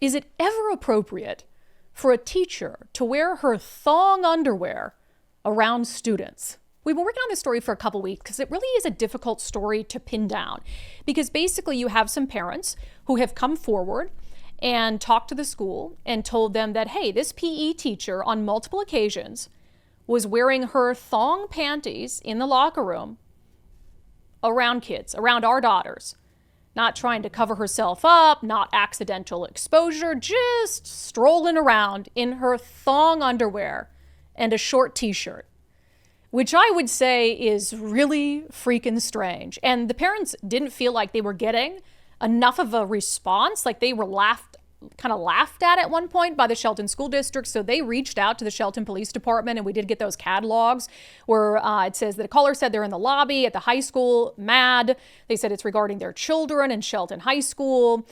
Is it ever appropriate for a teacher to wear her thong underwear around students? We've been working on this story for a couple weeks because it really is a difficult story to pin down. Because basically, you have some parents who have come forward and talked to the school and told them that, hey, this PE teacher on multiple occasions was wearing her thong panties in the locker room around kids, around our daughters. Not trying to cover herself up, not accidental exposure, just strolling around in her thong underwear and a short t-shirt, which I would say is really freaking strange. And the parents didn't feel like they were getting enough of a response, like they were kind of laughed at one point by the Shelton School District. So they reached out to the Shelton Police Department, and we did get those catalogs where it says that a caller said they're in the lobby at the high school, mad. They said it's regarding their children in Shelton High School.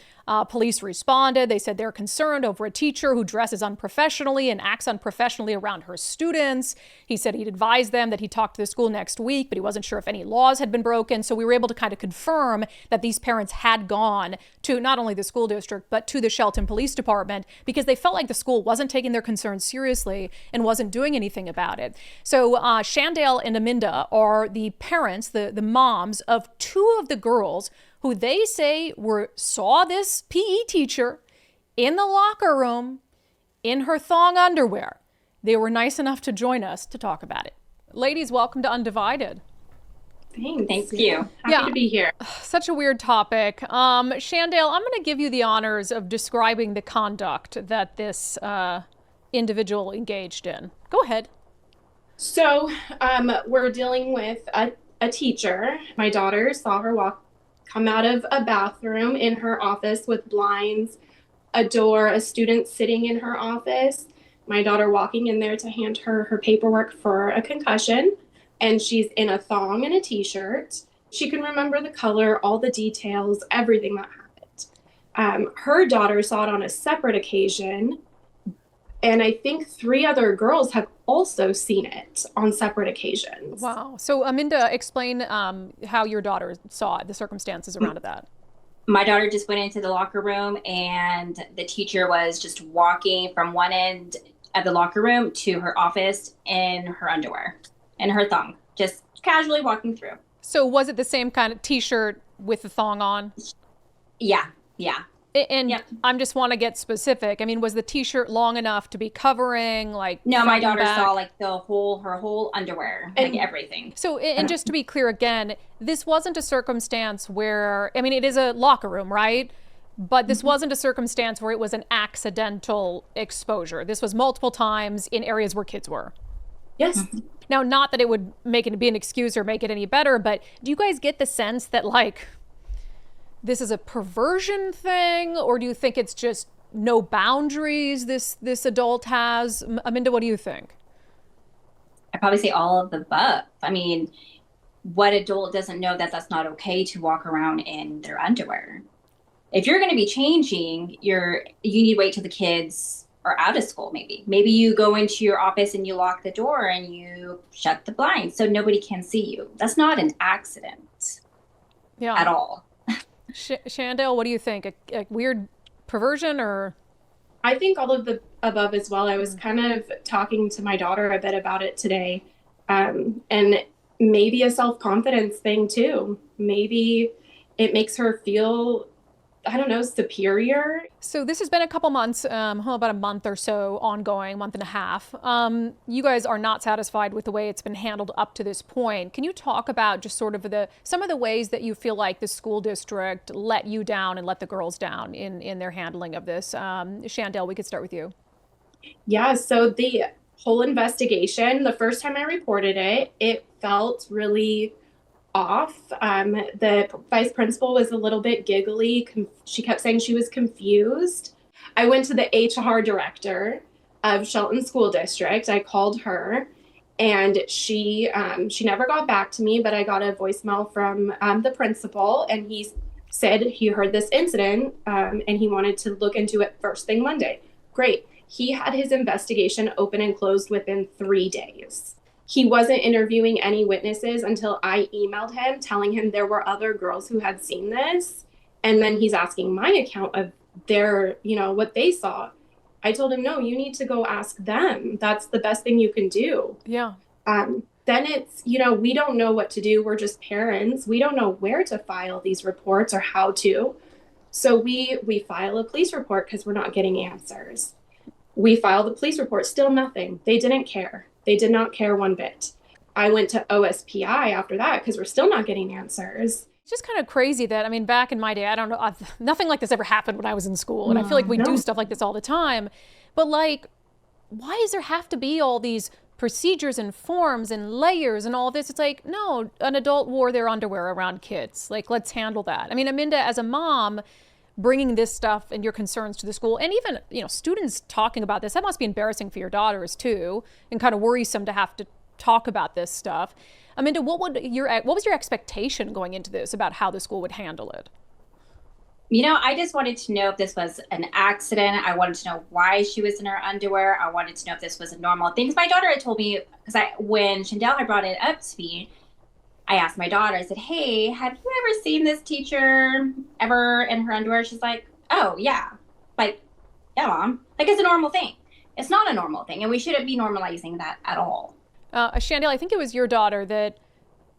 Police responded. They said they're concerned over a teacher who dresses unprofessionally and acts unprofessionally around her students. He said he'd advise them that he talked to the school next week, but he wasn't sure if any laws had been broken. So we were able to kind of confirm that these parents had gone to not only the school district, but to the Shelton Police Department because they felt like the school wasn't taking their concerns seriously and wasn't doing anything about it. So Shandale and Aminda are the parents, the moms of two of the girls who they say saw this PE teacher in the locker room in her thong underwear. They were nice enough to join us to talk about it. Ladies, welcome to Undivided. Thank you. Happy to be here. Such a weird topic. Shandale, I'm going to give you the honors of describing the conduct that this individual engaged in. Go ahead. So we're dealing with a teacher. My daughter saw her come out of a bathroom in her office with blinds, a door, a student sitting in her office. My daughter walking in there to hand her paperwork for a concussion. And she's in a thong and a t-shirt. She can remember the color, all the details, everything that happened. Her daughter saw it on a separate occasion. And I think 3 other girls have also seen it on separate occasions. Wow. So Aminda, explain how your daughter saw it, the circumstances around that. My daughter just went into the locker room and the teacher was just walking from one end of the locker room to her office in her underwear and her thong, just casually walking through. So was it the same kind of t-shirt with the thong on? Yeah. And yep. I just want to get specific. I mean, was the t-shirt long enough to be covering, like? No, my daughter saw like her whole underwear, like everything. So, and just to be clear again, this wasn't a circumstance where, I mean, it is a locker room, right? But this wasn't a circumstance where it was an accidental exposure. This was multiple times in areas where kids were. Yes. Now, not that it would make it be an excuse or make it any better, but do you guys get the sense that like, this is a perversion thing, or do you think it's just no boundaries this adult has? Aminda, what do you think? I probably say all of the above. I mean, what adult doesn't know that that's not okay to walk around in their underwear? If you're going to be changing, you need to wait till the kids are out of school. Maybe you go into your office and you lock the door and you shut the blinds so nobody can see you. That's not an accident at all. Shandale, what do you think? A weird perversion or? I think all of the above as well. I was kind of talking to my daughter a bit about it today. And maybe a self-confidence thing too. Maybe it makes her feel, I don't know, superior. So this has been a couple months, about a month or so ongoing, month and a half. You guys are not satisfied with the way it's been handled up to this point. Can you talk about just sort of some of the ways that you feel like the school district let you down and let the girls down in their handling of this? Shandale, we could start with you. Yeah, so the whole investigation, the first time I reported it, it felt really off. The vice principal was a little bit giggly. She kept saying she was confused. I went to the HR director of Shelton School District. I called her and she never got back to me, but I got a voicemail from the principal and he said he heard this incident and he wanted to look into it first thing Monday. Great. He had his investigation open and closed within 3 days. He wasn't interviewing any witnesses until I emailed him telling him there were other girls who had seen this. And then he's asking my account of what they saw. I told him, no, you need to go ask them. That's the best thing you can do. Yeah. Then it's, we don't know what to do. We're just parents. We don't know where to file these reports or how to. So we file a police report because we're not getting answers. We file the police report, still nothing. They didn't care. They did not care one bit. I went to OSPI after that because we're still not getting answers. It's just kind of crazy that, I mean, back in my day, I don't know, nothing like this ever happened when I was in school. And I feel like we do stuff like this all the time. But like, why does there have to be all these procedures and forms and layers and all this? It's like, no, an adult wore their underwear around kids. Like, let's handle that. I mean, Aminda, as a mom, bringing this stuff and your concerns to the school, and even, students talking about this, that must be embarrassing for your daughters too, and kind of worrisome to have to talk about this stuff. Aminda, what was your expectation going into this about how the school would handle it? I just wanted to know if this was an accident. I wanted to know why she was in her underwear. I wanted to know if this was a normal thing. Because my daughter had told me, when Chandel had brought it up to me, I asked my daughter, I said, hey, have you ever seen this teacher ever in her underwear? She's like, oh, yeah. Like, yeah, Mom. Like, it's a normal thing. It's not a normal thing. And we shouldn't be normalizing that at all. Chandel, I think it was your daughter that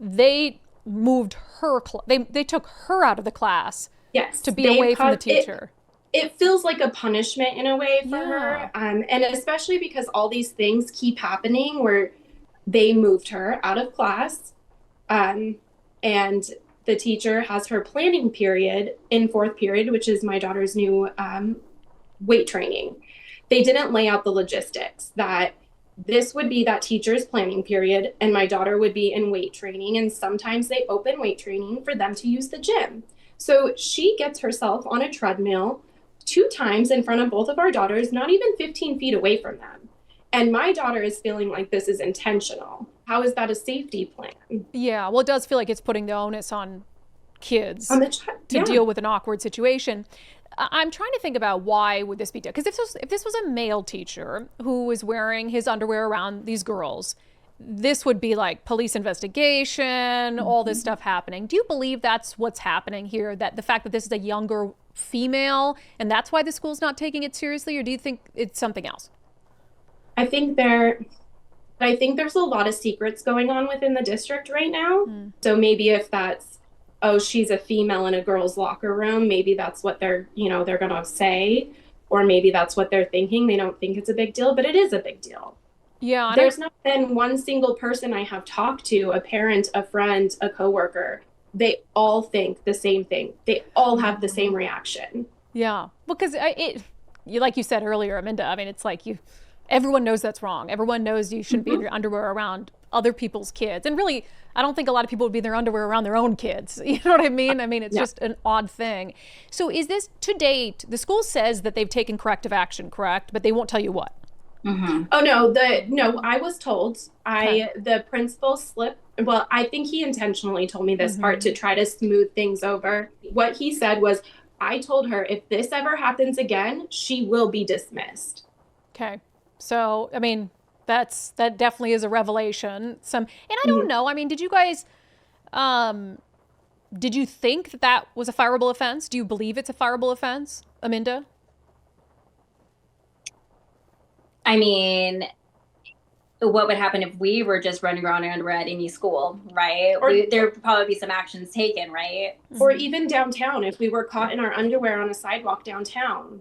they moved her, they took her out of the class. Yes. To be away from the teacher. It feels like a punishment in a way for her. And especially because all these things keep happening where they moved her out of class. And the teacher has her planning period in fourth period, which is my daughter's new weight training. They didn't lay out the logistics that this would be that teacher's planning period and my daughter would be in weight training. And sometimes they open weight training for them to use the gym. So she gets herself on a treadmill 2 times in front of both of our daughters, not even 15 feet away from them. And my daughter is feeling like this is intentional. How is that a safety plan? Yeah, well, it does feel like it's putting the onus on kids to deal with an awkward situation. I'm trying to think about why would this be done? Because if this was a male teacher who was wearing his underwear around these girls, this would be like police investigation, all this stuff happening. Do you believe that's what's happening here? That the fact that this is a younger female and that's why the school's not taking it seriously? Or do you think it's something else? I think there's a lot of secrets going on within the district right now. So maybe if that's, oh, she's a female in a girl's locker room, maybe that's what they're going to say, or maybe that's what they're thinking. They don't think it's a big deal, but it is a big deal. Yeah. There's not been one single person I have talked to, a parent, a friend, a coworker. They all think the same thing. They all have the same reaction. Yeah. Because like you said earlier, Aminda, I mean, it's like everyone knows that's wrong. Everyone knows you shouldn't be in your underwear around other people's kids. And really, I don't think a lot of people would be in their underwear around their own kids. You know what I mean? I mean, it's just an odd thing. So is this, to date, the school says that they've taken corrective action, correct? But they won't tell you what. Oh, no, I was told. The principal slipped. Well, I think he intentionally told me this part to try to smooth things over. What he said was, I told her if this ever happens again, she will be dismissed. Okay. So, I mean, that definitely is a revelation. And I don't know. I mean, did you guys, did you think that was a fireable offense? Do you believe it's a fireable offense, Aminda? I mean, what would happen if we were just running around in underwear at any school, right? There would probably be some actions taken, right? Or even downtown, if we were caught in our underwear on a sidewalk downtown,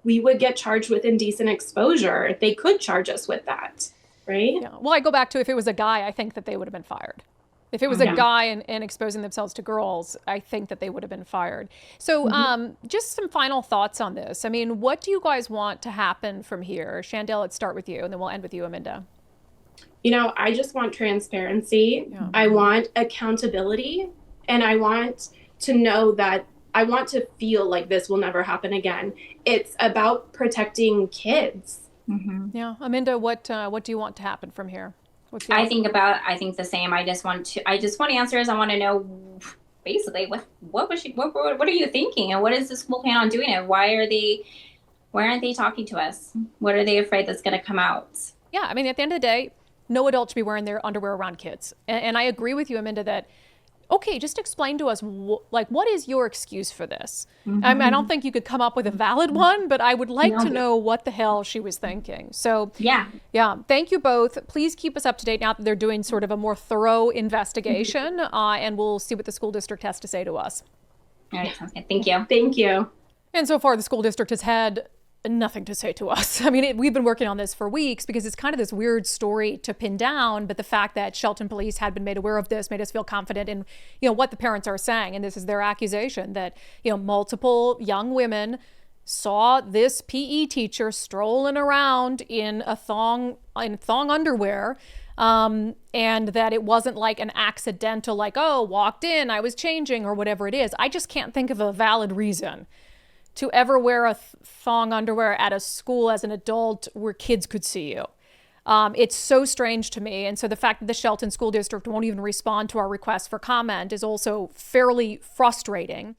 we would get charged with indecent exposure. They could charge us with that, right? Yeah. Well, I go back to if it was a guy, I think that they would have been fired. If it was a guy and exposing themselves to girls, I think that they would have been fired. So just some final thoughts on this. I mean, what do you guys want to happen from here? Chandel, let's start with you, and then we'll end with you, Aminda. I just want transparency. Yeah. I want accountability. And I want to know that I want to feel like this will never happen again. It's about protecting kids. Yeah. Aminda, what do you want to happen from here? I think the same. I just want answers. I want to know basically what are you thinking, and what is the school plan on doing it? Why aren't they talking to us? What are they afraid that's going to come out? Yeah, I mean, at the end of the day, no adult should be wearing their underwear around kids. And I agree with you, Aminda, that Okay, just explain to us, what is your excuse for this? Mm-hmm. I don't think you could come up with a valid one, but I would like to know what the hell she was thinking. So, yeah, thank you both. Please keep us up to date now that they're doing sort of a more thorough investigation, and we'll see what the school district has to say to us. All right, sounds good. Thank you. Thank you. And so far, the school district has had nothing to say to us. I mean, we've been working on this for weeks because it's kind of this weird story to pin down. But the fact that Shelton police had been made aware of this made us feel confident in, what the parents are saying. And this is their accusation that, multiple young women saw this PE teacher strolling around in thong underwear. And that it wasn't like an accidental, walked in, I was changing or whatever it is. I just can't think of a valid reason to ever wear a thong underwear at a school as an adult where kids could see you. It's so strange to me. And so the fact that the Shelton School District won't even respond to our request for comment is also fairly frustrating.